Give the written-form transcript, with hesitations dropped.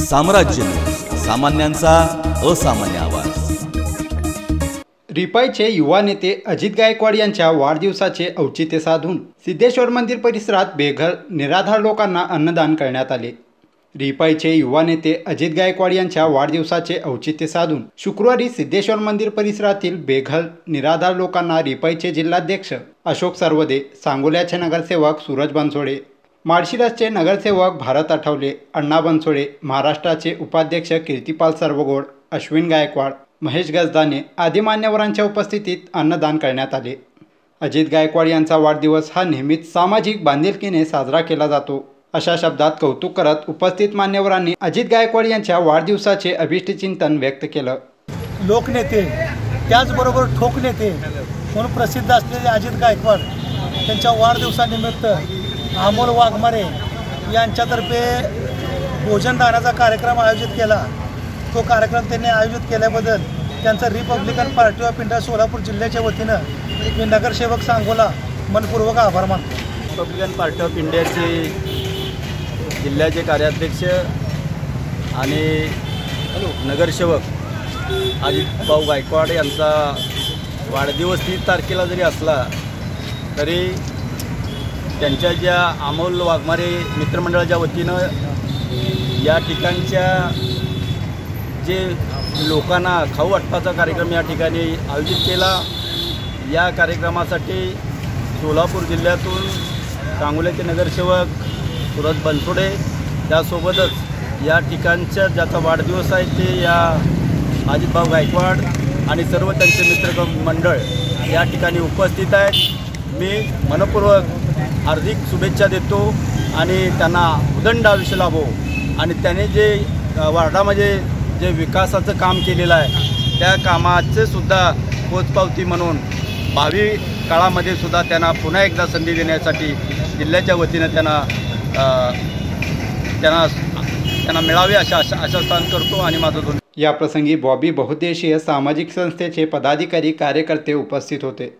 साम्राज्य, सामान्यांचा असामान्य आवाज। रिपाईचे युवा नेते अजित गायकवाड यांच्या वाढदिवसाचे औचित्य साधून सिद्धेश्वर मंदिर परिसरात बेघर निराधार लोकांना अन्नदान करण्यात आले। रिपाईचे युवा नेते अजित गायकवाड यांच्या वाढदिवसाचे औचित्य साधून शुक्रवारी सिद्धेश्वर मंदिर परिसरातील बेघर निराधार लोकांना रिपाईचे जिल्हाध्यक्ष अशोक सरवदे, सांगोल्याचे नगरसेवक सूरज बनसोडे, माळशिरसचे नगरसेवक भारत आठवले, अण्णा बनसोडे, महाराष्ट्राचे उपाध्यक्ष कीर्तिपाल सर्वगोड, अश्विन गायकवाड, महेश गजदाने आदी मान्यवरांच्या उपस्थितीत अन्नदान करण्यात आले। अजित गायकवाड यांचा वाढदिवस हा नेहमीच सामाजिक बांधिलकीने साजरा केला जातो, अशा शब्दात कौतुक करत उपस्थित मान्यवरांनी अजित गायकवाड यांच्या वाढदिवसाचे अभिष्टचिंतन व्यक्त केलं। लोकनेते त्याचबरोबर ठोकनेते म्हणून प्रसिद्ध असलेले अजित गायकवाड यांच्या वाढदिवसानिमित्त अमोल वाघमारे यांच्यातर्फे भोजनदानाचा कार्यक्रम आयोजित केला। तो कार्यक्रम त्यांनी आयोजित केल्याबद्दल त्यांचा Republican party of India Solapur जिल्ह्याच्या वतीनं मी नगरसेवक सांगोला मनपूर्वक आभार मानतो। रिपब्लिकन पार्टी ऑफ इंडियाचे जिल्ह्याचे कार्याध्यक्ष आणि नगरसेवक अजित भाऊ गायकवाड यांचा वाढदिवस 30 तारखेला जरी असला तरी त्यांच्या ज्या अमोल वाघमारे मित्रमंडळाच्या वतीनं या ठिकाणच्या जे लोकांना खाऊ वाटपाचा कार्यक्रम या ठिकाणी आयोजित केला। या कार्यक्रमासाठी सोलापूर जिल्ह्यातून सांगोल्याचे नगरसेवक सूरज बनसोडे, त्यासोबतच या ठिकाणच्या ज्याचा वाढदिवस आहे ते या अजितभाऊ गायकवाड आणि सर्व त्यांचे मित्र मंडळ या ठिकाणी उपस्थित आहेत। मी मनपूर्वक हार्दिक शुभेच्छा देतो आणि त्यांना उदंड आयुष्य लाभो आणि त्याने जे वार्डामध्ये जे विकासाचं काम केलेलं आहे त्या कामाचे सुद्धा पोचपावती म्हणून भावी काळामध्ये सुद्धा त्यांना पुन्हा एकदा संधी देण्यासाठी जिल्ह्याच्या वतीनं त्यांना मिळावे अशा आशास्थान करतो आणि माझं दोन। या प्रसंगी बॉबी बहुउद्देशीय सामाजिक संस्थेचे पदाधिकारी कार्यकर्ते उपस्थित होते।